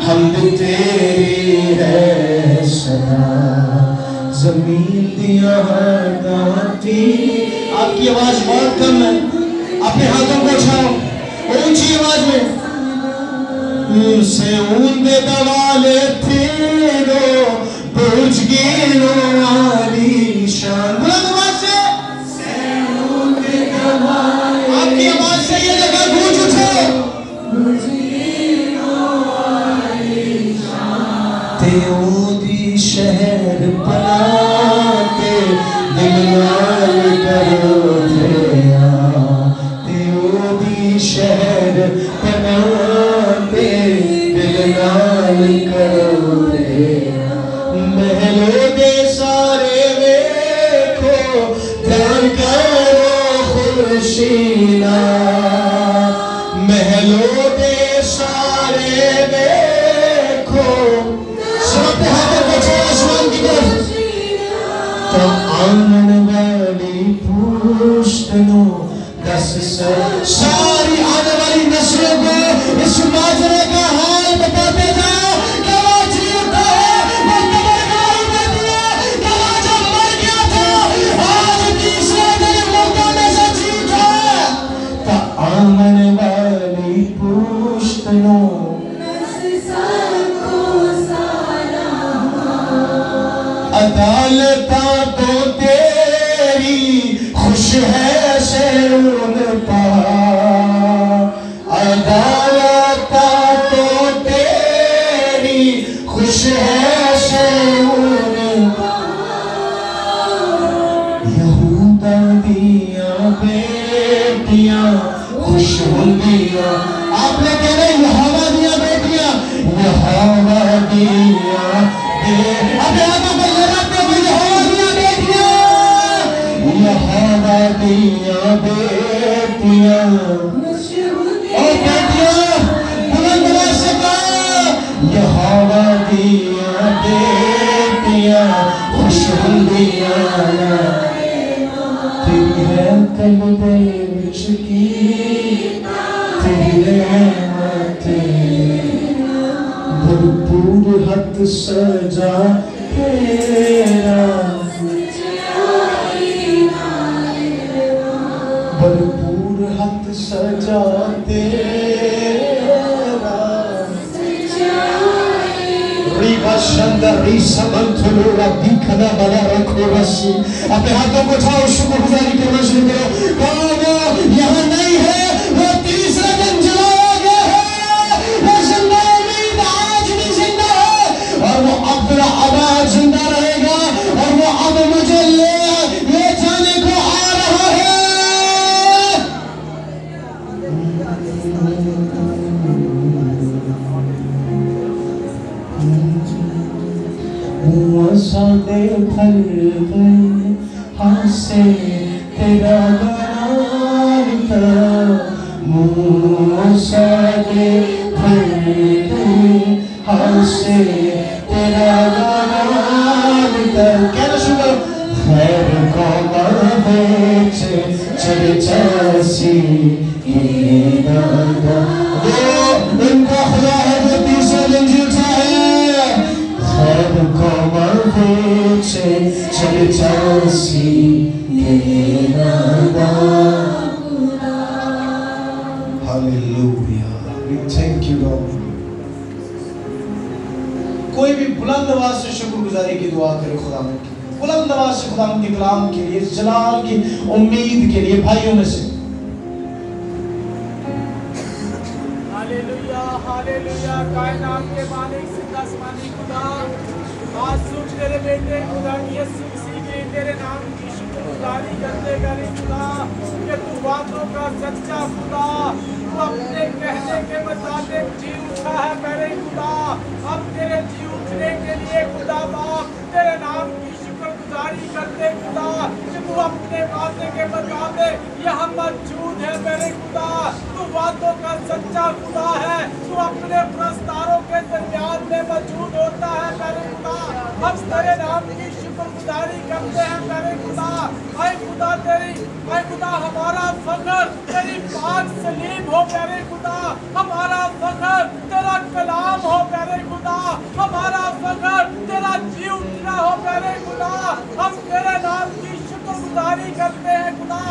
हमद तेरी है सदा ज़मीन दिया दाती। आपकी आवाज बहुत कम है, अपने हाथों को उठाओ ऊंची आवाज में। से ऊंदे दवाले तेरो बुर्ज गिरो आली शान। बुलंद आवाज से ऊंदे दवाले, आपकी आवाज से ये जगह गूंज उठे। बुर्ज गिरो आली शान, तेओ दी शहर बनाते दिल नाल करो थे, तेओ दी शहर बनाते दिल नाल करो थे। महलों दे सारे वेखो ध्यान करो खुर्शीना, महलों दे सारे वेखो सब हाथों को छोड़ आसमान की तरफ। तो आंगन वाली पुश्तनों दस सारी आने वाली नस्लों को इस माजरे का हाल बताते जाओ। क्या जीवता है वो कब्र का उठती है, क्या जब मर गया था आज तीसरे दिन मुर्दों में से जीता है। तो आंगन वाली पुश्तनों अदालता तो तेरी खुश है शैरून पा, अदालता तो तेरी खुश है शैरून पा। यहूदा दिया बेटियां खुश होंगियां, आपने कह रहे यहोवा दिया बेटियां, यहोवा दिया अपने हाथों पर लगाते हुए यहोवा दिया बेटियां, यहोवा दिया बेटियां। ओ बेटियां बुलंद आवाज से कहो, यहोवा दिया बेटियां खुश होंगियां, तेरी है कल्बे विच की तेरी रहमत, भरपूर हथ सजा तेरा, भरपूर हथ सजा तेरा। रीवा शंदर रीसा बंथुलोरा दिखना बना रखो रसी। अपने हाथों को उठाओ, शुक्रगुजारी करना शुरू करो। कहो वो यहाँ नहीं है, वो तीसरे दिन जलाया गया है, वो जिंदा उम्मीद आज भी जिंदा है, और वो अब्दुल्ला अब जिंदा रहेगा, और वो अब मुझे ले जाने को आ रहा है। सादे भर गए हासे तेरा गाना, सादे भर गए हासे तेरा गाना। कहना शुरू, खैर को बेच चले चसी उनका खुदा है जो तीसरे दिन जी उठा है। खैर को बेचे चले चसी hallelujah, we thank you Lord. कोई भी बुलंद आवाज से शुक्रगुजारी की दुआ करे खुदावंद की, बुलंद आवाज से खुदावंद के कलाम के लिए, जलाल की उम्मीद के लिए भाइयों में से। Hallelujah hallelujah. कायनात के मालिक जिंदा आसमानी खुदा, आज सुख तेरे बेटे खुदा यीशु मसीह के तेरे नाम की शुक्रगुजारी करते करें खुदा कि तू बातों का सच्चा खुदा, तू अपने कहने के मुताबिक जी उठा है मेरे खुदा। अब तेरे जी उठने के लिए खुदा बाप तेरे नाम की शुक्रगुजारी करते खुदा कि तू अपने वादे के मुताबिक यहाँ मौजूद है मेरे खुदा। तू बातों का सच्चा खुदा है, तू अपने प्रस्तारों के दरमियान में मौजूद होता है मेरे खुदा। हम तेरे नाम की शुक्रगुजारी करते हैं मेरे खुदा। ऐ खुदा हमारा फख्र तेरी पाक सलीब हो मेरे खुदा, हमारा फख्र तेरा कलाम हो मेरे हम तेरे नाम की शुक्रगुजारी करते हैं खुदा।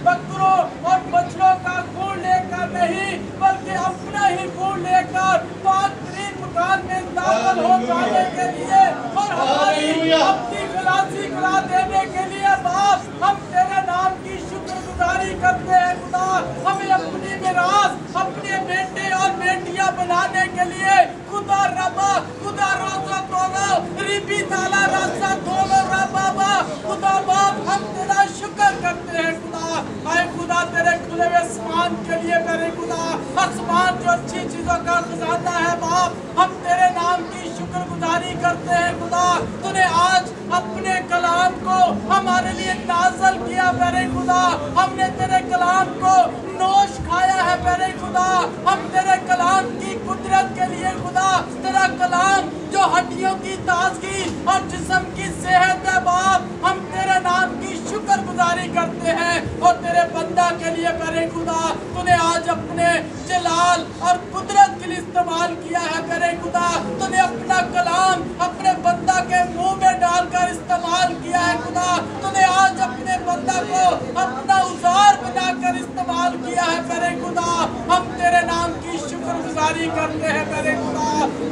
बकरों और बछड़ों का खून लेकर नहीं, बल्कि अपना ही खून लेकर पाक-तरीन मकान में दाखिल हो जाने के लिए और हमारी अपनी खलासी करा देने के लिए बाप, हम तेरे नाम की शुक्रगुजारी करते हैं खुदा। हमें अपनी मिरास, अपने बेटे और बेटियां बनाने के लिए खुदा रबा, खुदा रोज़ा तोगा, रिबी ताला रास्ता तोगा रबा, खुदा बाप हम तेरा शुक्र करते हैं खुदा। आए खुदा तेरे खुले हुए आसमान के लिए मेरे खुदा, आसमान जो अच्छी चीजों का खजाना है बाप, हम तेरे नाम की शुक्रगुजारी करते हैं खुदा। तूने आज अपने कलाम को हमारे लिए नाज़िल किया मेरे खुदा, हमने तेरे कलाम को नोश खाया है मेरे खुदा। हम तेरे कलाम की कुदरत के लिए खुदा, तेरा कलाम जो हड्डियों की ताजगी और जिस्म की सेहत है बाप, हम तेरे नाम की शुक्रगुजारी करते हैं। और तेरे बंदा के लिए मेरे खुदा, तूने आज अपने जलाल और कुदरत के लिए इस्तेमाल किया है मेरे खुदा। तूने अपना कलाम अपने बंदा के मुंह में डालकर इस्तेमाल किया है खुदा। तूने आज अपने बंदा को अपना औजार बनाकर इस्तेमाल किया है मेरे खुदा। हम तेरे नाम की शुक्रगुजारी करते हैं मेरे खुदा।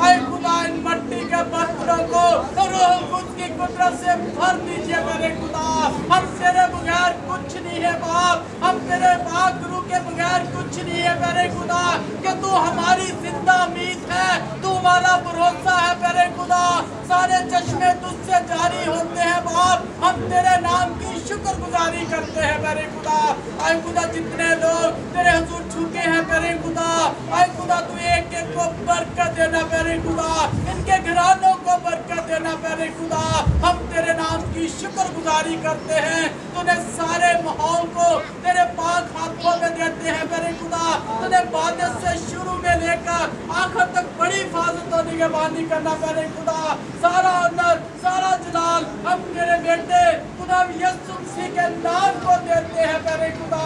आए खुदा इन मट्टी के बर्तनों को रूह कुछ की कुदरत से भर दीजिए मेरे खुदा। हम तेरे बगैर कुछ नहीं है बाप, हम तेरे पाक रूह के बगैर कुछ नहीं है मेरे खुदा, कि तू हमारी जिंदा उम्मीद है, तू हमारा भरोसा है मेरे खुदा। सारे चश्मे तुझसे जारी होते हैं बाप, हम तेरे नाम की शुक्रगुजारी करते हैं मेरे खुदा। आए खुदा जितने लोग तेरे हुजूर झुके हैं मेरे खुदा, आए खुदा तू एक एक को बरकत देना मेरे खुदा, इनके घरानों को बरकत देना मेरे खुदा। हम तेरे नाम की शुक्रगुजारी करते हैं। तूने सारे माहौल को तेरे पाक हाथों में देते हैं मेरे खुदा। तूने बादल से शुरू में लेकर आखिर तक बड़ी हिफाजत और निगरानी करना मेरे खुदा। सारा ऑनर, सारा जलाल हम तेरे बेटे खुदा यीशु मसीह के नाम को देते हैं मेरे खुदा।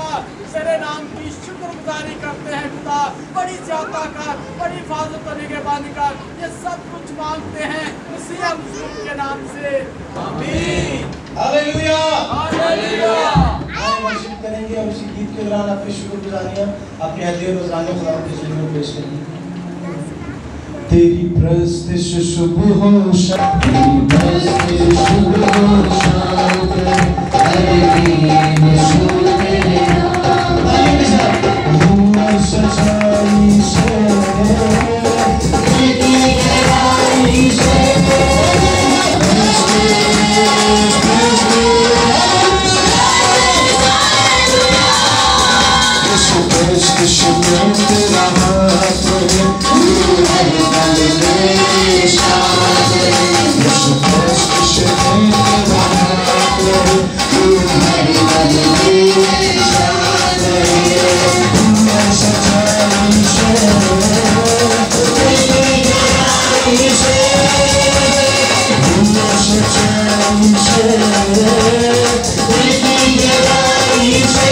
तेरे नाम की शुक्रगुजारी करते हैं खुदा। बड़ी ज्यादा कर, बड़ी हिफाजत और निगरानी कर, ये सब कुछ मांगते हैं मसीह यीशु के नाम से, आमीन। Hallelujah, hallelujah. हम वर्शिप करेंगे और इसी गीत के दौरान अपनी शुक्रगुजारियां अपने हदियों और रोज़ाना खुदा के सामने पेश करेंगे। तेरी प्रस्तिश शुभ हो शाम, तेरी प्रस्तिश शुभ हो शाम, तेरी यीशु तेरे नाम, हुआ सच्चाई से, तेरी गहराई से, तेरा हाथ है, तू है गले शाद, यीशु मसीह तेरा हाथ है, तू है गले शाद, तू सच्चाई से, तेरी गहराई से, तू सच्चाई से, तेरी गहराई से,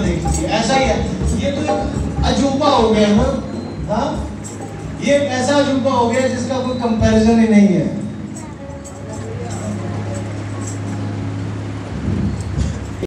देख लीजिए, ऐसा ही है। ये तो एक अजूबा हो गया ना, हाँ, ये एक ऐसा अजूबा हो गया जिसका कोई कंपैरिजन ही नहीं है।